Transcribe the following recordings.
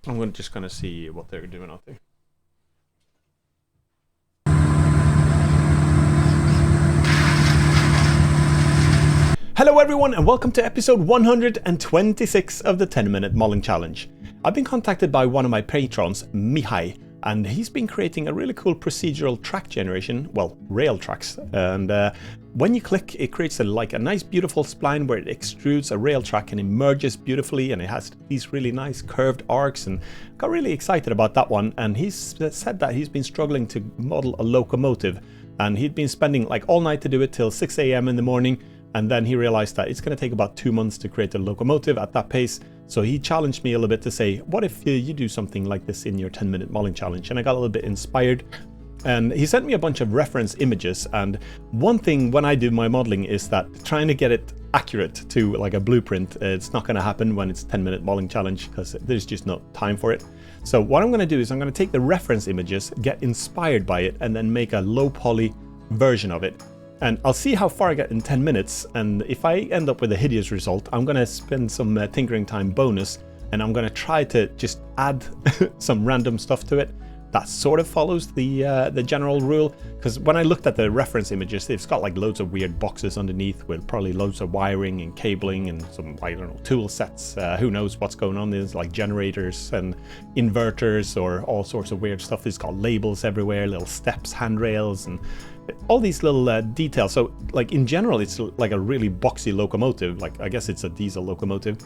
I'm just gonna see what they're doing out there. Hello everyone and welcome to episode 126 of the 10-minute modeling challenge. I've been contacted by one of my patrons, Mihai, and he's been creating a really cool procedural track generation, well, rail tracks. And when you click, it creates a nice beautiful spline where it extrudes a rail track and it merges beautifully, and it has these really nice curved arcs, and got really excited about that one. And he's said that he's been struggling to model a locomotive, and he'd been spending like all night to do it till 6 a.m. in the morning. And then he realized that it's going to take about 2 months to create a locomotive at that pace. So he challenged me a little bit to say, what if you do something like this in your 10-minute modeling challenge? And I got a little bit inspired. And he sent me a bunch of reference images. And one thing when I do my modeling is that trying to get it accurate to like a blueprint, it's not going to happen when it's 10-minute modeling challenge because there's just no time for it. So what I'm going to do is I'm going to take the reference images, get inspired by it, and then make a low poly version of it. And I'll see how far I get in 10 minutes, and if I end up with a hideous result, I'm going to spend some tinkering time bonus, and I'm going to try to just add some random stuff to it that sort of follows the general rule. Because when I looked at the reference images, they've got like loads of weird boxes underneath with probably loads of wiring and cabling and some, I don't know, tool sets. Who knows what's going on? There's like generators and inverters or all sorts of weird stuff. It's got labels everywhere, little steps, handrails, and all these little details. So like in general, it's like a really boxy locomotive. Like I guess it's a diesel locomotive,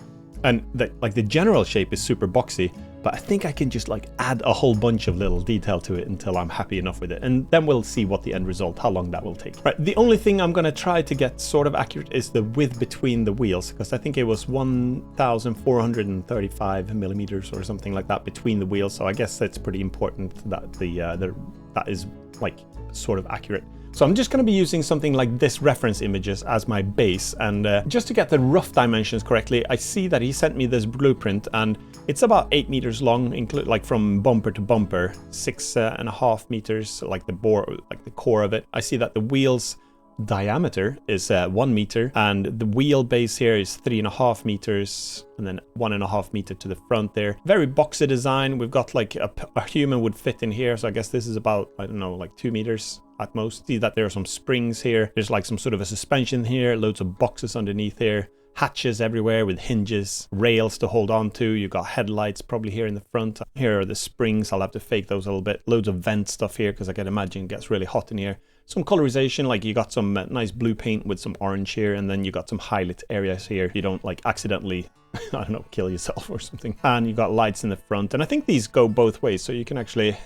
and the general shape is super boxy, but I think I can just like add a whole bunch of little detail to it until I'm happy enough with it, and then we'll see what the end result, how long that will take. Right, the only thing I'm going to try to get sort of accurate is the width between the wheels, because I think it was 1,435 millimeters or something like that between the wheels. So I guess that's pretty important that that is like sort of accurate. So I'm just going to be using something like this reference images as my base, and just to get the rough dimensions correctly, I see that he sent me this blueprint, and it's about 8 meters long, like from bumper to bumper, 6.5 meters, like the bore, like the core of it. I see that the wheels diameter is 1 meter, and the wheel base here is 3.5 meters, and then 1.5 meter to the front there. Very boxy design. We've got like a human would fit in here, so I guess this is about, I don't know, like 2 meters at most. See that there are some springs here. There's like some sort of a suspension here, loads of boxes underneath here, hatches everywhere with hinges, rails to hold on to. You got headlights probably here in the front. Here are the springs. I'll have to fake those a little bit. Loads of vent stuff here because I can imagine it gets really hot in here. Some colorization, like you got some nice blue paint with some orange here, and then you got some highlight areas here. You don't like accidentally, I don't know, kill yourself or something. And you got lights in the front, and I think these go both ways, so you can actually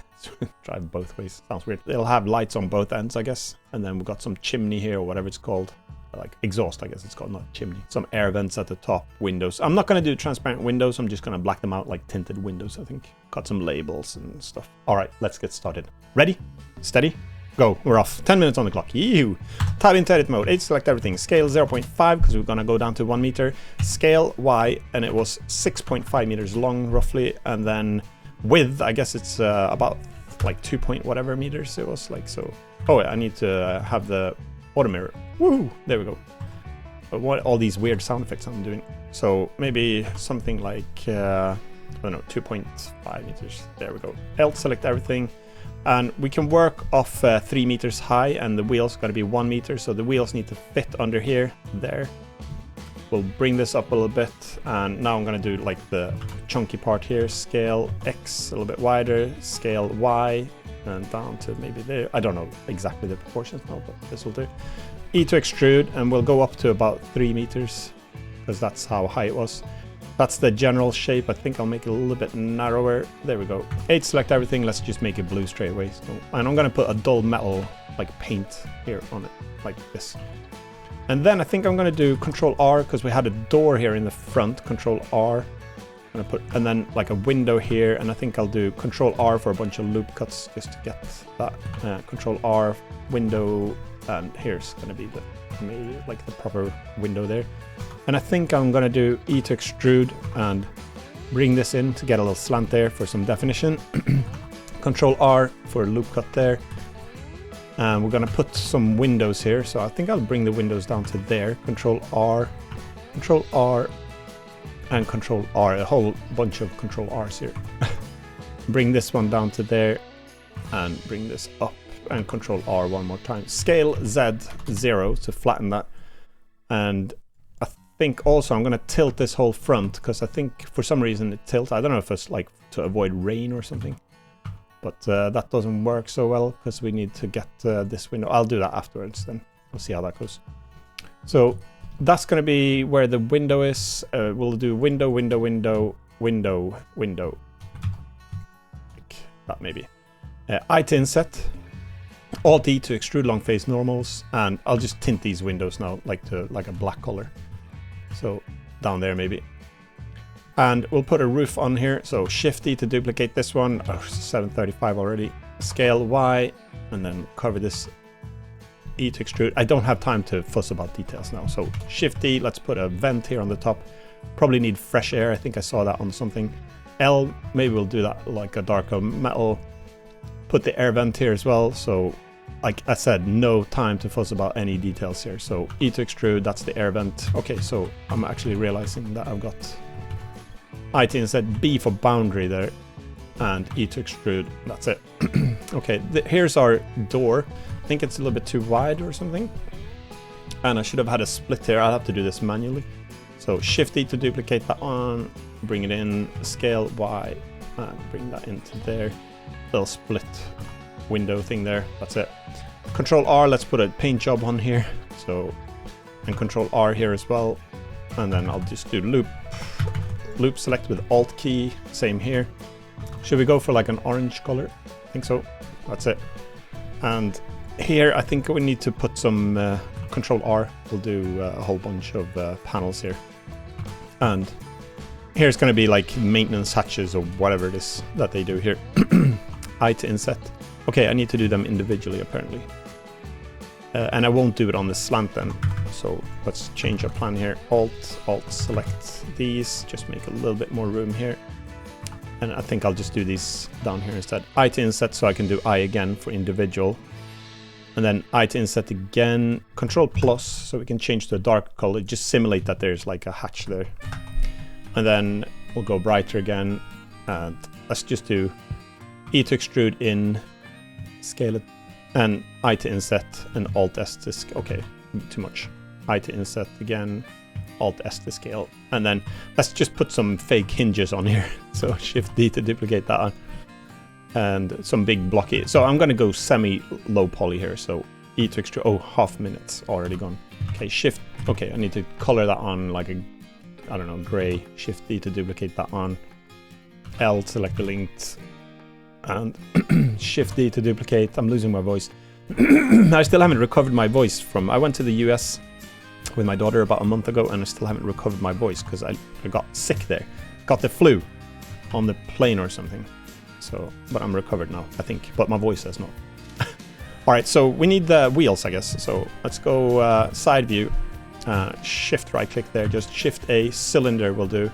drive both ways. Sounds weird. They'll have lights on both ends, I guess. And then we've got some chimney here, or whatever it's called. Like exhaust, I guess it's called, not chimney. Some air vents at the top, windows. I'm not going to do transparent windows. I'm just going to black them out like tinted windows, I think. Got some labels and stuff. All right, let's get started. Ready? Steady? Go. We're off. 10 minutes on the clock. Yee-hoo. Tab into edit mode. H, select everything. Scale 0.5 because we're going to go down to 1 meter. Scale Y, and it was 6.5 meters long roughly. And then width, I guess it's about like 2 point whatever meters it was like. So, oh, I need to have the auto mirror. Woo! There we go. But what all these weird sound effects I'm doing. So maybe something like, I don't know, 2.5 meters. There we go. Alt, select everything. And we can work off 3 meters high, and the wheels got to be 1 meter. So the wheels need to fit under here, there. We'll bring this up a little bit. And now I'm going to do like the chunky part here. Scale X a little bit wider, scale Y, and down to maybe there. I don't know exactly the proportions now, but this will do. E to extrude, and we'll go up to about 3 meters because that's how high it was. That's the general shape. I think I'll make it a little bit narrower. There we go. H, select everything. Let's just make it blue straight away. So, and I'm going to put a dull metal like paint here on it, like this. And then I think I'm going to do Control R because we had a door here in the front. Control R. I'm going to put, and then like a window here. And I think I'll do Control R for a bunch of loop cuts just to get that. Control R, window, and here's going to be the like the proper window there. And I think I'm going to do E to extrude and bring this in to get a little slant there for some definition. Control R for a loop cut there. And we're going to put some windows here. So I think I'll bring the windows down to there. Control R. and Control R, a whole bunch of Control R's here. Bring this one down to there and bring this up and Control R one more time. Scale Z0 to flatten that. And I think also I'm going to tilt this whole front because I think for some reason it tilts. I don't know if it's like to avoid rain or something. But that doesn't work so well because we need to get this window. I'll do that afterwards then. We'll see how that goes. So that's going to be where the window is. We'll do window, window, window, window, window. Like that maybe. I to inset. Alt E to extrude long face normals. And I'll just tint these windows now like a black color. So down there maybe. And we'll put a roof on here. So Shift E to duplicate this one. Oh, 735 already. Scale Y. And then cover this. E to extrude. I don't have time to fuss about details now. So Shift E. Let's put a vent here on the top. Probably need fresh air. I think I saw that on something. L. Maybe we'll do that like a darker metal. Put the air vent here as well. So like I said, no time to fuss about any details here. So E to extrude. That's the air vent. Okay, so I'm actually realizing that I've got I to inset, B for boundary there, and E to extrude. That's it. Okay, here's our door. I think it's a little bit too wide or something. And I should have had a split here. I'll have to do this manually. So Shift E to duplicate that on, bring it in, scale Y, and bring that into there. Little split window thing there. That's it. Control R, let's put a paint job on here. So, and Control R here as well. And then I'll just do loop. Loop select with Alt key, same here. Should we go for like an orange color? I think so. That's it. And here I think we need to put some Control R. We'll do a whole bunch of panels here. And here's going to be like maintenance hatches or whatever it is that they do here. I to inset. Okay, I need to do them individually apparently. And I won't do it on the slant then. So let's change our plan here. Alt select these, just make a little bit more room here. And I think I'll just do these down here instead. I to inset, so I can do I again for individual. And then I to inset again, Control plus, so we can change to a dark color, just simulate that there's like a hatch there. And then we'll go brighter again. And let's just do E to extrude in, scale it, and I to inset and Alt S to scale. Okay, too much. I to inset again, Alt S to scale. And then let's just put some fake hinges on here. So Shift D to duplicate that on. And some big blocky. So I'm going to go semi low poly here. So E to extrude. Oh, half minutes already gone. Okay, Shift. Okay, I need to color that on like a, I don't know, gray. Shift D to duplicate that on. L select the linked. And Shift D to duplicate. I'm losing my voice. I still haven't recovered my voice from... I went to the US with my daughter about a month ago and I still haven't recovered my voice because I got sick there. Got the flu on the plane or something. So, but I'm recovered now, I think. But my voice has not. Alright, so we need the wheels, I guess. So let's go side view. Shift right click there. Just Shift A, cylinder will do.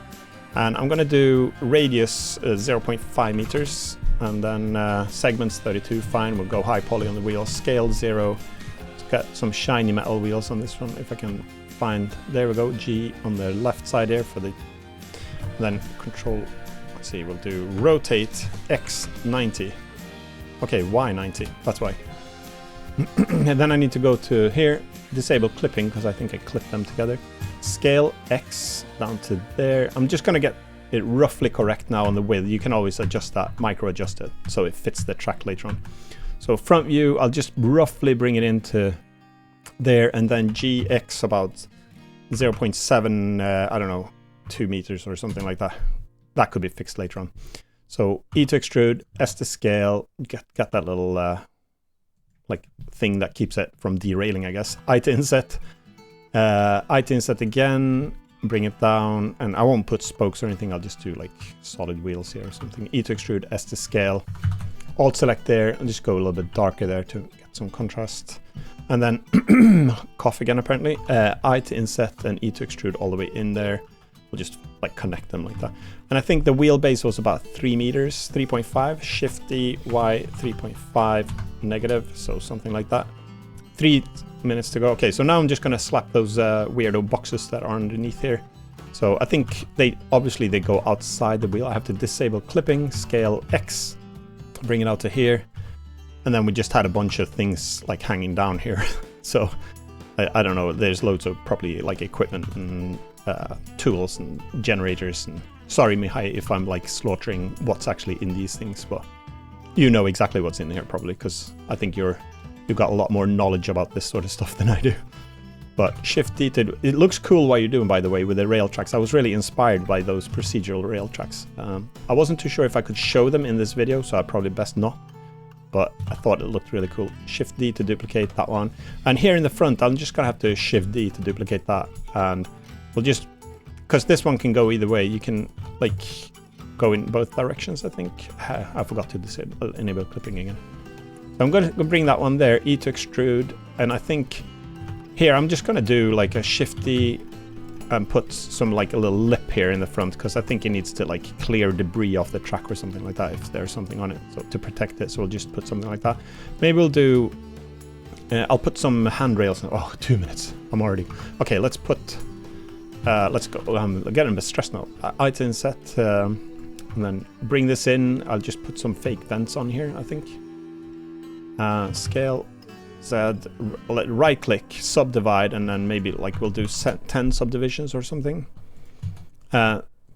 And I'm going to do radius 0.5 meters. And then segments 32, fine. We'll go high poly on the wheel. Scale 0. Let's get some shiny metal wheels on this one if I can find. There we go. G on the left side there for the. Then Control. Let's see. We'll do rotate X 90. Okay, Y 90. That's why. And then I need to go to here. Disable clipping because I think I clipped them together. Scale X down to there. I'm just gonna get it roughly correct now on the width. You can always adjust that, micro adjust it, so it fits the track later on. So front view, I'll just roughly bring it into there, and then GX about 0.7, I don't know, 2 meters or something like that. That could be fixed later on. So E to extrude, S to scale, get that little like thing that keeps it from derailing, I guess. I to inset, I to inset again. Bring it down, and I won't put spokes or anything. I'll just do like solid wheels here or something. E to extrude, S to scale. Alt select there and just go a little bit darker there to get some contrast. And then cough again apparently. I to inset and E to extrude all the way in there. We'll just like connect them like that. And I think the wheelbase was about 3 meters, 3.5. Shift D, Y 3.5 negative, so something like that. 3 minutes to go. Okay, so now I'm just gonna slap those weirdo boxes that are underneath here. So I think they go outside the wheel. I have to disable clipping, scale X, bring it out to here. And then we just had a bunch of things like hanging down here. So I don't know, there's loads of probably like equipment and tools and generators. And sorry, Mihai, if I'm like slaughtering what's actually in these things, but you know exactly what's in here probably, because I think you've got a lot more knowledge about this sort of stuff than I do. But Shift D to, it looks cool what you're doing, by the way, with the rail tracks. I was really inspired by those procedural rail tracks. I wasn't too sure if I could show them in this video, so I'd probably best not. But I thought it looked really cool. Shift D to duplicate that one. And here in the front, I'm just gonna have to Shift D to duplicate that. And we'll just, because this one can go either way, you can like go in both directions, I think. I forgot to enable clipping again. So I'm gonna bring that one there, E to extrude, and I think here I'm just gonna do like a Shift D and put some like a little lip here in the front, because I think it needs to like clear debris off the track or something like that if there's something on it, so to protect it. So we'll just put something like that. Maybe we'll do I'll put some handrails. Oh, 2 minutes, I'm already okay. Let's put let's go. I'm getting a bit stressed now. Item set, and then bring this in. I'll just put some fake vents on here, I think. Scale Z, right click, subdivide, and then maybe like we'll do 10 subdivisions or something.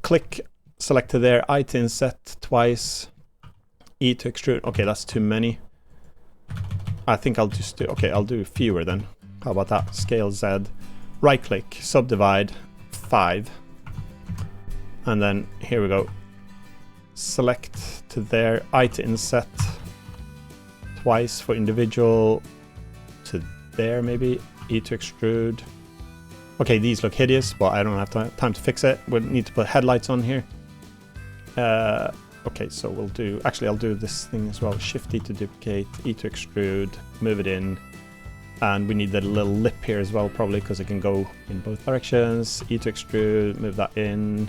Click, select to there, item set twice, E to extrude. Okay, that's too many. I think I'll just do, okay, I'll do fewer then. How about that? Scale Z, right click, subdivide, 5. And then here we go. Select to there, item set twice for individual. To there maybe, E to extrude. Okay, these look hideous, but I don't have time to fix it. We'll need to put headlights on here. Okay, so we'll do, actually I'll do this thing as well. Shift E to duplicate, E to extrude, move it in. And we need that little lip here as well, probably, because it can go in both directions. E to extrude, move that in.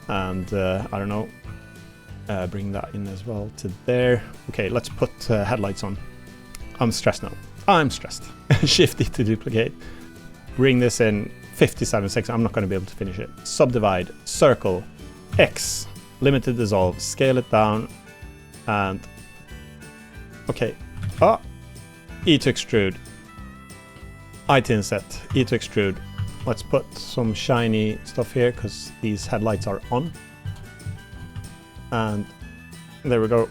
And I don't know, bring that in as well to there. Okay, let's put headlights on. I'm stressed now. I'm stressed. Shift E to duplicate. Bring this in 57 seconds. I'm not going to be able to finish it. Subdivide, circle, X, limited dissolve, scale it down, and okay. E to extrude. Item set, E to extrude. Let's put some shiny stuff here because these headlights are on. And there we go.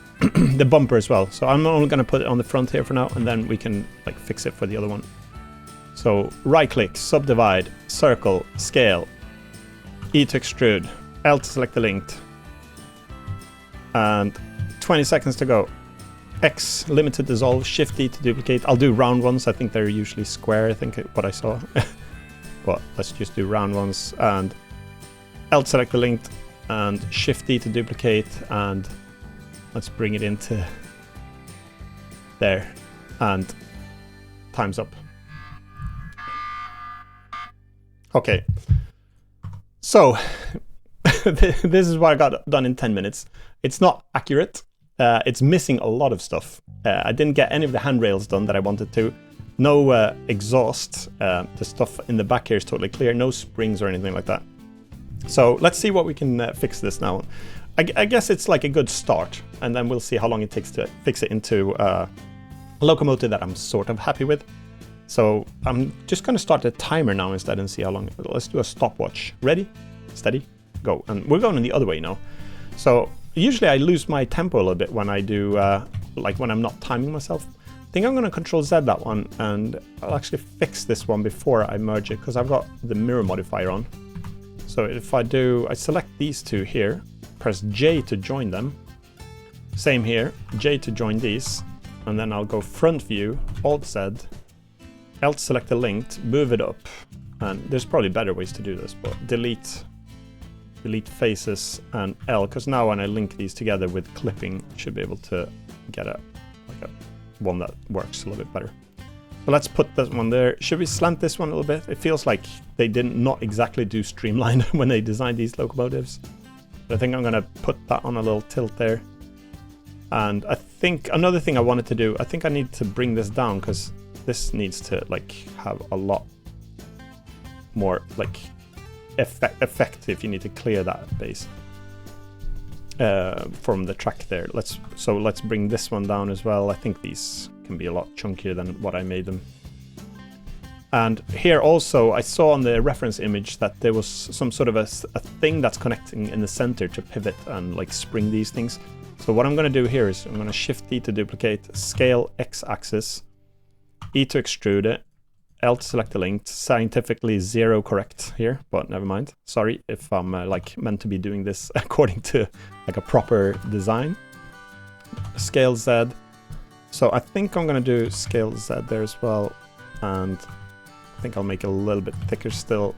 The bumper as well. So I'm only going to put it on the front here for now, and then we can like fix it for the other one. So right click, subdivide, circle, scale, E to extrude, L to select the linked, and 20 seconds to go. X, limited dissolve, Shift E to duplicate. I'll do round ones. I think they're usually square, I think what I saw. But let's just do round ones, and L to select the linked, and Shift E to duplicate, and let's bring it into there, and time's up. Okay, so this is what I got done in 10 minutes. It's not accurate. It's missing a lot of stuff. I didn't get any of the handrails done that I wanted to. No exhaust. The stuff in the back here is totally clear. No springs or anything like that. So let's see what we can fix this now. I guess it's like a good start, and then we'll see how long it takes to fix it into a Locomotive that I'm sort of happy with. So I'm just going to start a timer now instead and see how long. Let's do a stopwatch. Ready, steady, go. And we're going the other way now. So usually I lose my tempo a little bit when I do, like when I'm not timing myself. I think I'm going to Control Z that one, and I'll actually fix this one before I merge it, because I've got the mirror modifier on. So if I select these two here, press J to join them. Same here, J to join these, and then I'll go front view, Alt Z, L to select the linked, move it up. And there's probably better ways to do this, but delete faces and L, because now when I link these together with clipping, I should be able to get a one that works a little bit better. So let's put this one there. Should we slant this one a little bit? It feels like they did not exactly do streamline when they designed these locomotives. But I think I'm gonna put that on a little tilt there. And I think another thing I wanted to do, I think I need to bring this down, because this needs to like have a lot more like effect if you need to clear that bass from the track there. Let's bring this one down as well. I think these can be a lot chunkier than what I made them. And here also, I saw on the reference image that there was some sort of a thing that's connecting in the center to pivot and like spring these things. So what I'm going to do here is I'm going to Shift D to duplicate, scale X-axis, E to extrude it, L to select the link. Scientifically 0 correct here, but never mind. Sorry if I'm like meant to be doing this according to like a proper design. Scale Z. So I think I'm going to do scale Z there as well, and I think I'll make it a little bit thicker still.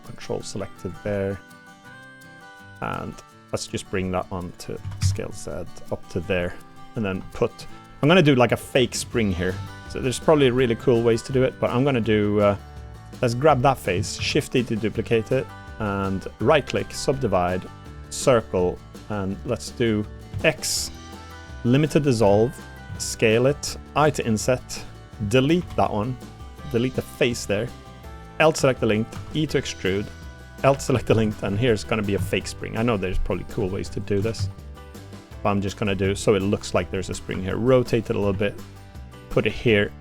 Control selected there. And let's just bring that on to scale Z up to there. And then I'm going to do like a fake spring here. So there's probably really cool ways to do it, but I'm going to do, let's grab that face, Shift D to duplicate it, and right click, subdivide, circle, and let's do X, limited dissolve, scale it, I to inset, delete that one, delete the face there, L to select the link, E to extrude, L to select the link, and here's going to be a fake spring. I know there's probably cool ways to do this, but I'm just going to do so it looks like there's a spring here. Rotate it a little bit, put it here,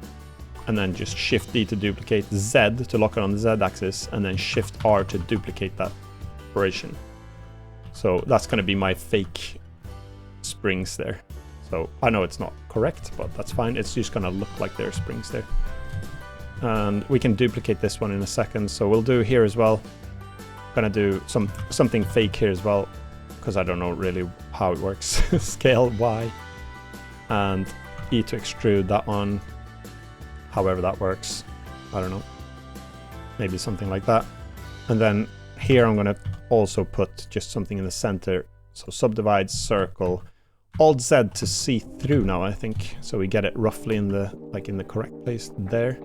and then just Shift D to duplicate, Z to lock it on the Z axis, and then Shift R to duplicate that operation. So that's going to be my fake springs there. So I know it's not correct, but that's fine. It's just going to look like there are springs there. And we can duplicate this one in a second. So we'll do here as well. Gonna do something fake here as well, because I don't know really how it works. Scale Y and E to extrude that on, however that works. I don't know. Maybe something like that. And then here I'm gonna also put just something in the center. So subdivide, circle, Alt Z to see through now, I think. So we get it roughly in the correct place there.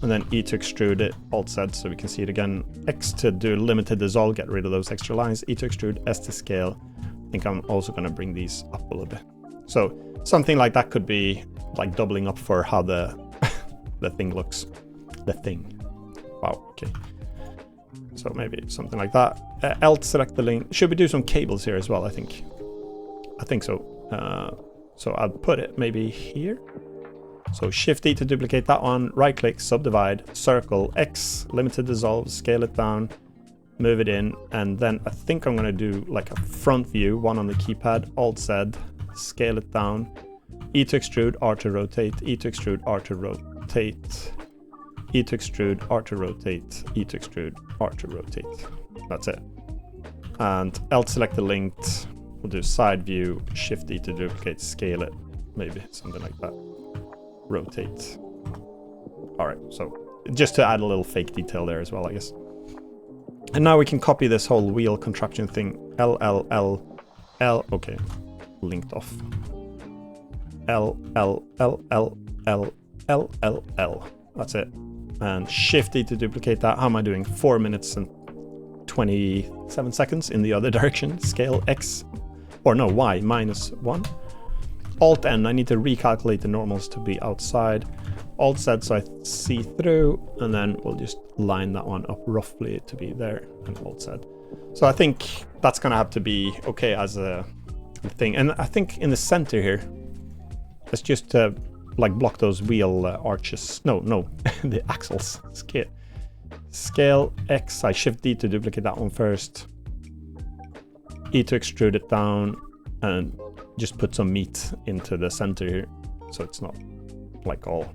And then E to extrude it, Alt Z so we can see it again. X to do limited dissolve, get rid of those extra lines. E to extrude, S to scale. I think I'm also going to bring these up a little bit. So something like that could be like doubling up for how the the thing looks. The thing. Wow, okay. So maybe something like that. L to select the link. Should we do some cables here as well, I think? I think so. So I'll put it maybe here. So Shift D to duplicate that one, right click, subdivide, circle, X, limited dissolve, scale it down, move it in, and then I think I'm going to do like a front view, one on the keypad, Alt Z, scale it down, E to extrude, R to rotate, E to extrude, R to rotate, E to extrude, R to rotate, E to extrude, R to rotate. That's it. And L to select the linked, we'll do side view, Shift D to duplicate, scale it, maybe something like that. Rotate. All right, so just to add a little fake detail there as well, I guess. And now we can copy this whole wheel contraption thing. L, L, L, L. Okay, linked off. L, L, L, L, L, L, L, L. That's it. And Shift D to duplicate that. How am I doing? 4 minutes and 27 seconds in the other direction. Scale X, or no, Y, -1. Alt N, I need to recalculate the normals to be outside. Alt Z so I see through, and then we'll just line that one up roughly to be there, and Alt Z. So I think that's gonna have to be okay as a thing. And I think in the center here, let's just like block those wheel arches. No, the axles. Scale X, I Shift D to duplicate that one first. E to extrude it down, and just put some meat into the center here, so it's not like all.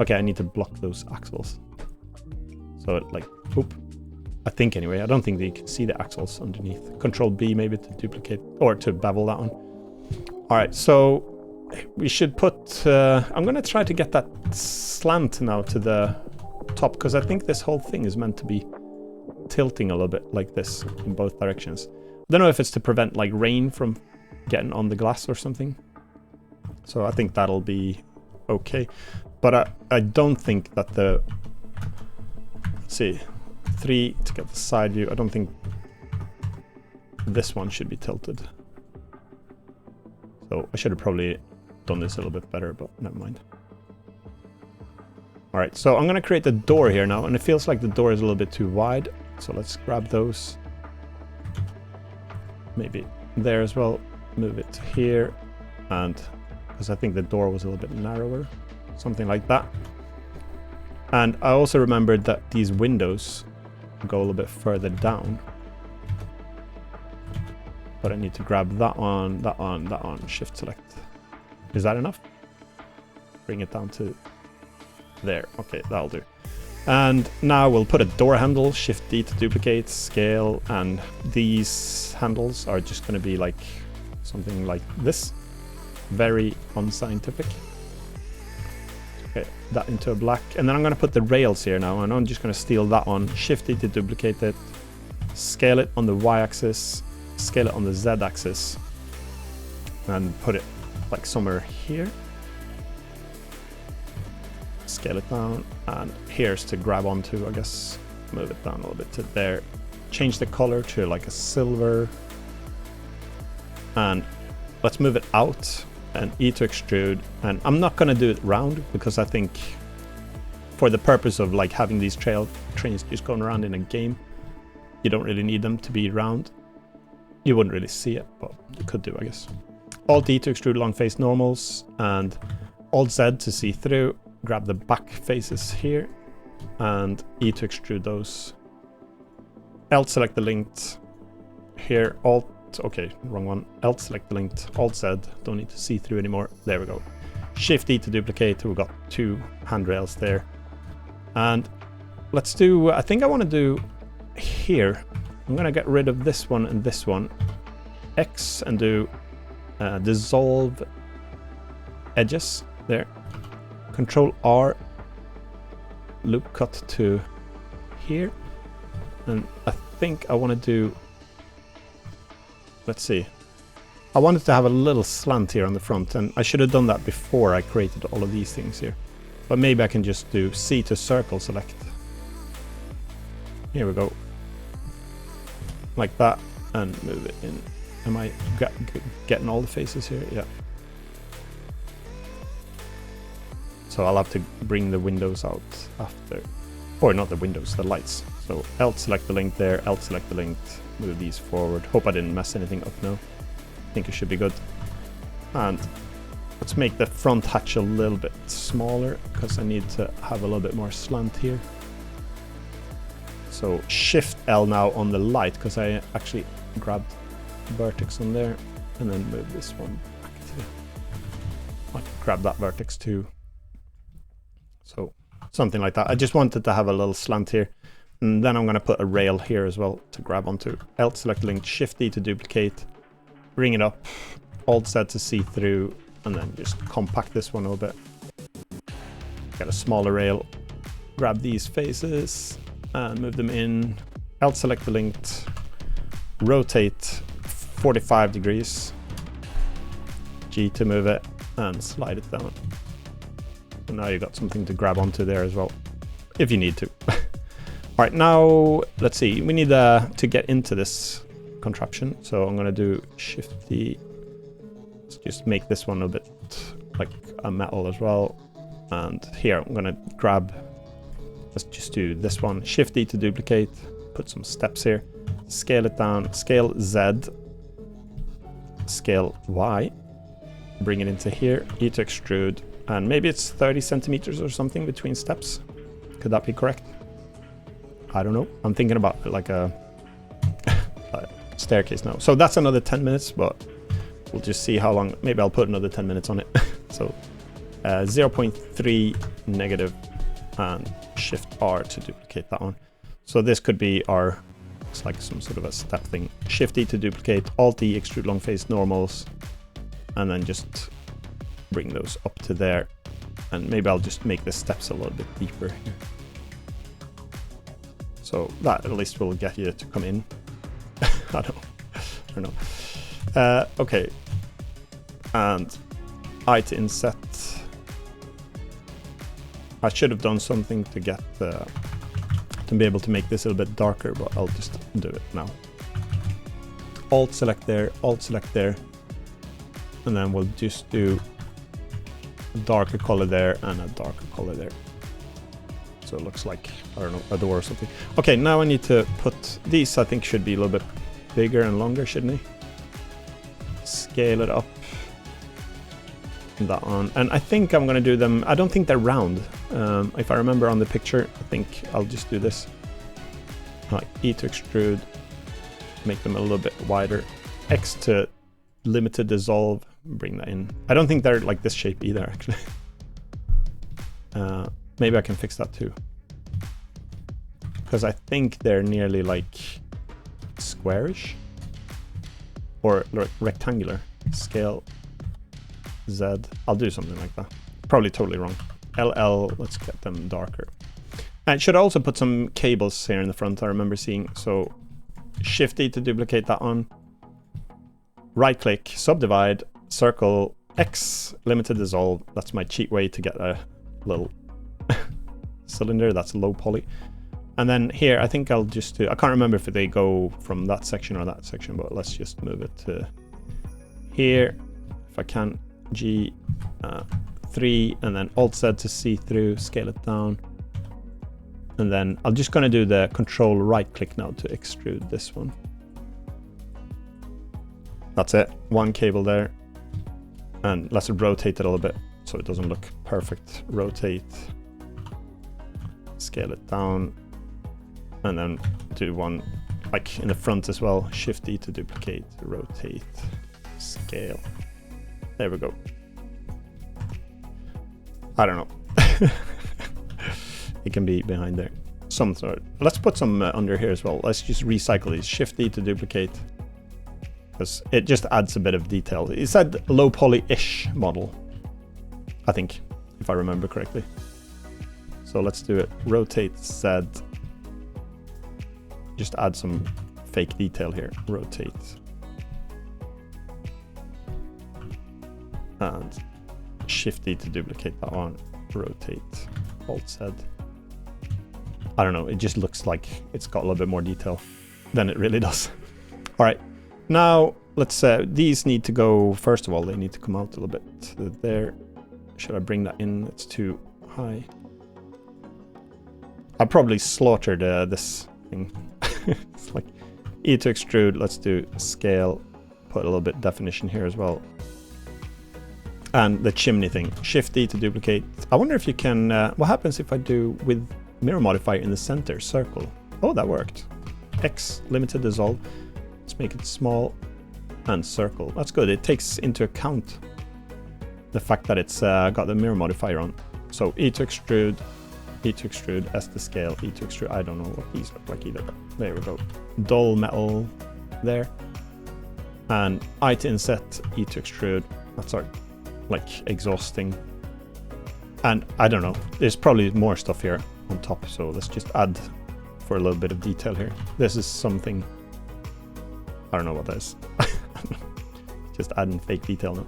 Okay, I need to block those axles. So it like, oop. I think anyway, I don't think that you can see the axles underneath. Control B maybe to duplicate, or to bevel that one. All right, so we should put, I'm gonna try to get that slant now to the top, because I think this whole thing is meant to be tilting a little bit like this in both directions. I don't know if it's to prevent like rain from getting on the glass or something. So I think that'll be okay. But I don't think that the, let's see, 3 to get the side view. I don't think this one should be tilted. So I should have probably done this a little bit better, but never mind. All right, so I'm gonna create the door here now, and it feels like the door is a little bit too wide. So let's grab those. Maybe there as well. Move it here, and because I think the door was a little bit narrower, something like that. And I also remembered that these windows go a little bit further down. But I need to grab that on, that on, that on, shift select. Is that enough? Bring it down to there. Okay, that'll do. And now we'll put a door handle, shift D to duplicate, scale, and these handles are just going to be like something like this. Very unscientific. Okay, that into a black. And then I'm going to put the rails here now, and I'm just going to steal that one, shift D to duplicate it, scale it on the y-axis, scale it on the z-axis, and put it like somewhere here. Scale it down, and here's to grab onto, I guess. Move it down a little bit to there. Change the color to like a silver. And let's move it out, and E to extrude. And I'm not gonna do it round, because I think for the purpose of like having these trains just going around in a game, you don't really need them to be round. You wouldn't really see it, but you could do, I guess. Alt D to extrude long face normals, and Alt Z to see through. Grab the back faces here, and E to extrude those. Alt select the linked here. Alt, okay, wrong one. Alt select the linked. Alt Z, don't need to see through anymore. There we go. Shift E to duplicate. We've got 2 handrails there. And let's do, I think I want to do here. I'm going to get rid of this one and this one. X and do dissolve edges there. Control R, loop cut to here. And I think I want to do, let's see. I wanted to have a little slant here on the front, and I should have done that before I created all of these things here. But maybe I can just do C to circle select. Here we go. Like that, and move it in. Am I getting all the faces here? Yeah. So I'll have to bring the windows out after. Or not the windows, the lights. So Alt select the link there, Alt select the link, move these forward. Hope I didn't mess anything up now. I think it should be good. And let's make the front hatch a little bit smaller, because I need to have a little bit more slant here. So Shift L now on the light, because I actually grabbed vertex on there, and then move this one back to, I grab that vertex too. So something like that. I just wanted to have a little slant here. And then I'm going to put a rail here as well to grab onto. Alt select link, Shift D to duplicate, bring it up, Alt Z to see through, and then just compact this one a little bit. Get a smaller rail, grab these faces and move them in. Alt select the linked, rotate 45 degrees, G to move it, and slide it down. And now you've got something to grab onto there as well, if you need to. All right, now let's see. We need to get into this contraption. So I'm going to do Shift D. Let's just make this one a bit like a metal as well. And here I'm going to grab, let's just do this one. Shift D to duplicate, put some steps here, scale it down, scale Z, scale Y, bring it into here, E to extrude. And maybe it's 30 centimeters or something between steps. Could that be correct? I don't know. I'm thinking about like a staircase now. So that's another 10 minutes, but we'll just see how long. Maybe I'll put another 10 minutes on it. So 0.3 negative, and Shift R to duplicate that one. So this could be our, it's like some sort of a step thing. Shift E to duplicate, Alt E, extrude long face normals, and then just bring those up to there. And maybe I'll just make the steps a little bit deeper here. So that at least will get you to come in. I don't know. Okay. And I to inset. I should have done something to get to be able to make this a little bit darker, but I'll just do it now. Alt select there, Alt select there, and then we'll just do a darker color there and a darker color there. So it looks like, I don't know, a door or something. Okay, now I need to put these, I think should be a little bit bigger and longer, shouldn't they? Scale it up. That on. And I think I'm gonna do them, I don't think they're round. If I remember on the picture, I think I'll just do this. E to extrude, make them a little bit wider. X to limited dissolve, bring that in. I don't think they're like this shape either, actually. Maybe I can fix that too. Because I think they're nearly like squarish or rectangular. Scale Z. I'll do something like that. Probably totally wrong. LL, let's get them darker. And should also put some cables here in the front, I remember seeing. So Shift E to duplicate that on. Right click, subdivide, circle, X, limited dissolve. That's my cheat way to get a little cylinder that's low poly. And then here, I think I'll just do, I can't remember if they go from that section or that section, but let's just move it to here. If I can, G3, and then Alt Z to see through, scale it down. And then I'm just gonna do the control right click now to extrude this one. That's it, one cable there. And let's rotate it a little bit so it doesn't look perfect. Rotate, scale it down, and then do one like in the front as well. Shift E to duplicate, rotate, scale. There we go. I don't know. It can be behind there. Some sort. Let's put some under here as well. Let's just recycle these. Shift E to duplicate, because it just adds a bit of detail. It said low poly-ish model, I think, if I remember correctly. So let's do it. Rotate Z. Just add some fake detail here. Rotate. And Shift E to duplicate that one. Rotate. Alt Z. I don't know, it just looks like it's got a little bit more detail than it really does. All right, now let's, these need to go, first of all, they need to come out a little bit there. Should I bring that in? It's too high. I probably slaughtered this thing. It's like E to extrude, let's do scale, put a little bit definition here as well. And the chimney thing, Shift E to duplicate. I wonder if you can, what happens if I do with mirror modifier in the center, circle? Oh, that worked. X, limited dissolve. Let's make it small and circle. That's good. It takes into account the fact that it's got the mirror modifier on. So E to extrude, E to extrude, S to scale, E to extrude. I don't know what these look like either. There we go. Dull metal there. And I to inset, E to extrude. That's our like exhausting. And I don't know. There's probably more stuff here on top, so let's just add for a little bit of detail here. This is something, I don't know what that is. Just adding fake detail now.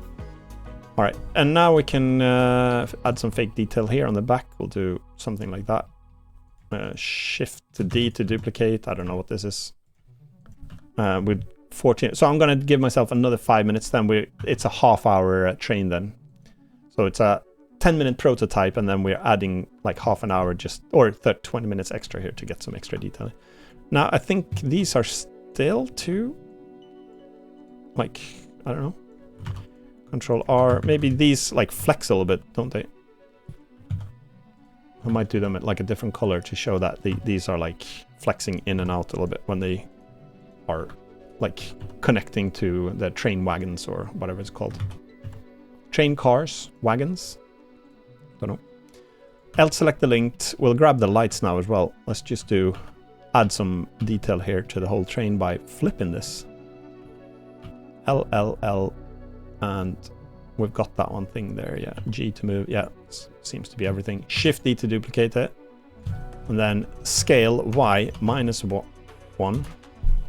All right, and now we can add some fake detail here on the back. We'll do something like that. Shift to D to duplicate. I don't know what this is. With 14, so I'm gonna give myself another 5 minutes. Then it's a half-hour train then. So it's a 10-minute prototype, and then we're adding like half an hour just, or 20 minutes extra here to get some extra detail. Now I think these are still too, like, I don't know. Control R, maybe these like flex a little bit, don't they? I might do them at like a different color to show that these are like flexing in and out a little bit when they are like connecting to the train wagons or whatever it's called. Train cars, wagons. Don't know. Alt select the linked. We'll grab the lights now as well. Let's just add some detail here to the whole train by flipping this. L, and we've got that one thing there, yeah. G to move, yeah, seems to be everything. Shift D to duplicate it. And then scale Y -1.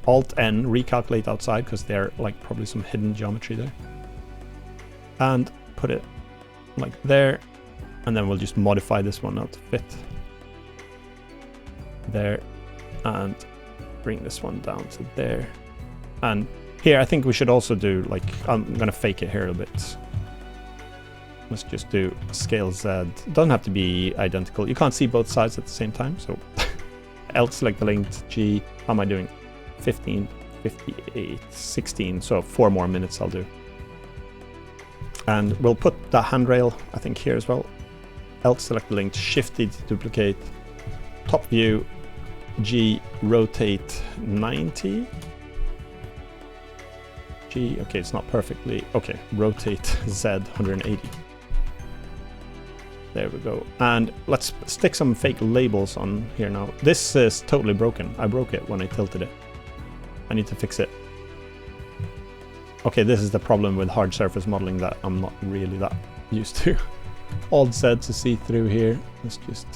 Alt N, recalculate outside, because they're like probably some hidden geometry there. And put it like there. And then we'll just modify this one now to fit there, and bring this one down to there. And here I think we should also do like, I'm gonna fake it here a bit. Let's just do scale Z. It doesn't have to be identical. You can't see both sides at the same time, so L select the length, G, how am I doing? 15, 58, 16, so 4 more minutes I'll do. And we'll put the handrail, I think, here as well. L select the length, Shift D to duplicate, top view, G, rotate 90. G, okay, it's not perfectly, okay, rotate Z 180. There we go. And let's stick some fake labels on here now. This is totally broken. I broke it when I tilted it. I need to fix it. Okay, this is the problem with hard surface modeling that I'm not really that used to. Alt Z to see through here. Let's just...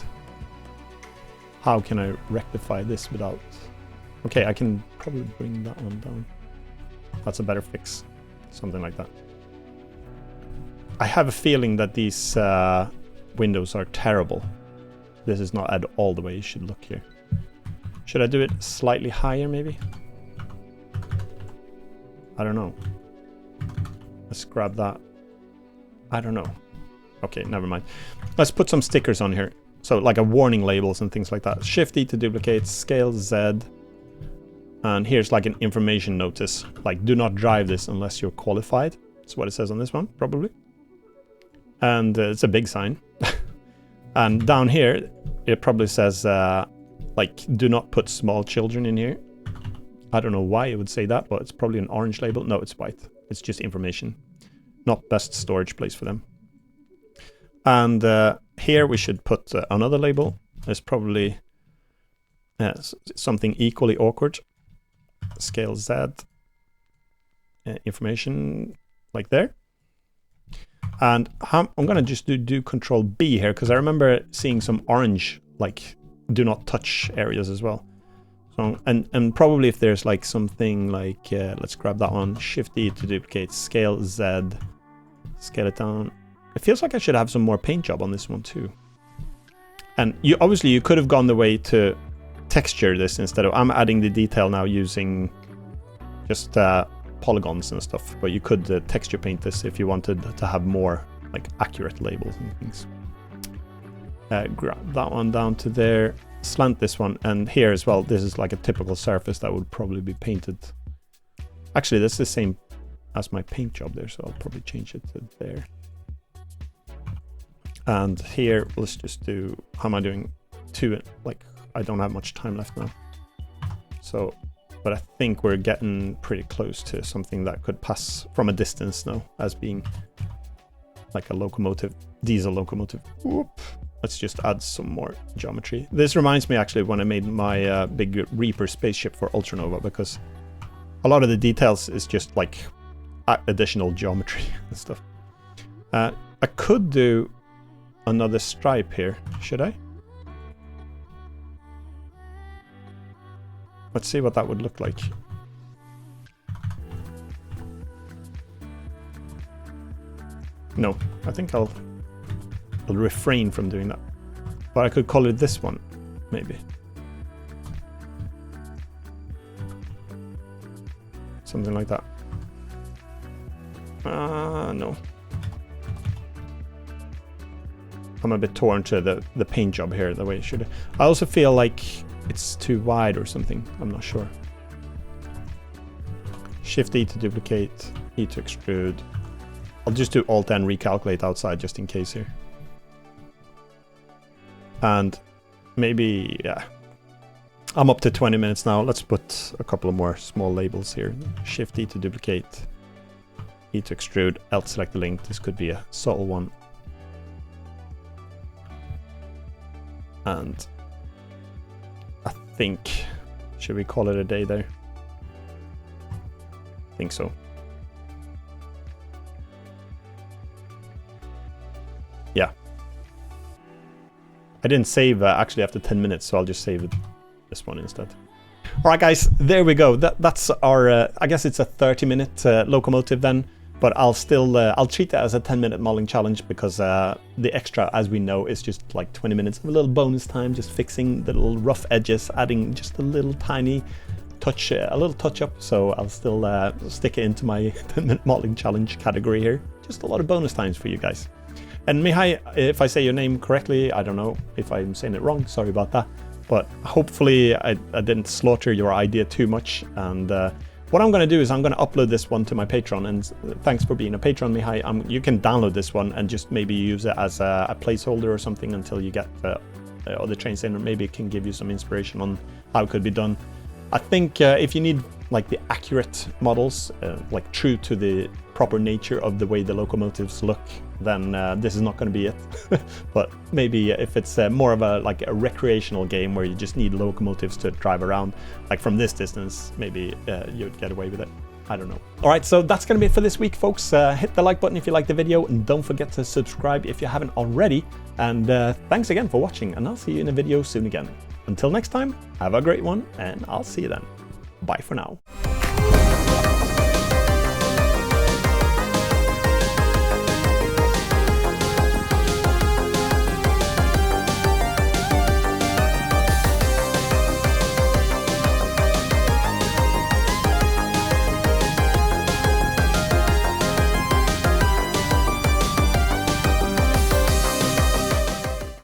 How can I rectify this without... Okay, I can probably bring that one down. That's a better fix. Something like that. I have a feeling that these windows are terrible. This is not at all the way you should look here. Should I do it slightly higher maybe? I don't know. Let's grab that. I don't know. Okay, never mind. Let's put some stickers on here. So like a warning labels and things like that. Shift E to duplicate, scale Z. And here's like an information notice. Like, do not drive this unless you're qualified. That's what it says on this one, probably. And it's a big sign. And down here, it probably says, like, do not put small children in here. I don't know why it would say that, but it's probably an orange label. No, it's white. It's just information. Not best storage place for them. And here we should put another label. There's probably something equally awkward. Scale Z. Information like there. And I'm going to just do Control B here, because I remember seeing some orange, like, do not touch areas as well. So, and probably if there's like something like, let's grab that one, Shift E to duplicate, scale Z, scale it down. It feels like I should have some more paint job on this one too. And you obviously you could have gone the way to texture this instead of, I'm adding the detail now using just polygons and stuff, but you could texture paint this if you wanted to have more like accurate labels and things. Grab that one down to there, slant this one, and here as well, this is like a typical surface that would probably be painted. Actually, that's the same as my paint job there, so I'll probably change it to there. And here, let's just do, how am I doing? 2, like, I don't have much time left now. So, but I think we're getting pretty close to something that could pass from a distance now as being like a locomotive, diesel locomotive. Whoop. Let's just add some more geometry. This reminds me actually when I made my big Reaper spaceship for ULTRANOVA, because a lot of the details is just like additional geometry and stuff. I could do another stripe here, should I? Let's see what that would look like. No, I think I'll refrain from doing that. But I could color this one, maybe. Something like that. No. I'm a bit torn to the paint job here, the way it should. I also feel like it's too wide or something. I'm not sure. Shift E to duplicate, E to extrude. I'll just do Alt N recalculate outside just in case here. And maybe, yeah. I'm up to 20 minutes now. Let's put a couple of more small labels here. Shift E to duplicate, E to extrude, Alt select the link. This could be a subtle one. And I think, should we call it a day there? I think so. Yeah. I didn't save actually after 10 minutes, so I'll just save this one instead. All right, guys, there we go. That's our, I guess it's a 30-minute locomotive then, but I'll still, I'll treat that as a 10-minute modeling challenge because the extra, as we know, is just like 20 minutes of a little bonus time, just fixing the little rough edges, adding just a little tiny touch, a little touch up. So I'll still stick it into my 10-minute modeling challenge category here. Just a lot of bonus times for you guys. And Mihai, if I say your name correctly, I don't know if I'm saying it wrong, sorry about that. But hopefully I didn't slaughter your idea too much. And what I'm going to do is I'm going to upload this one to my Patreon. And thanks for being a patron, Mihai. You can download this one and just maybe use it as a placeholder or something until you get other trains in. Or maybe it can give you some inspiration on how it could be done. I think if you need like the accurate models, like true to the proper nature of the way the locomotives look, then this is not going to be it. But maybe if it's more of a recreational game where you just need locomotives to drive around, like from this distance, maybe you'd get away with it. I don't know. All right, so that's going to be it for this week, folks. Hit the like button if you liked the video, and don't forget to subscribe if you haven't already. And thanks again for watching, and I'll see you in a video soon again. Until next time, have a great one, and I'll see you then. Bye for now.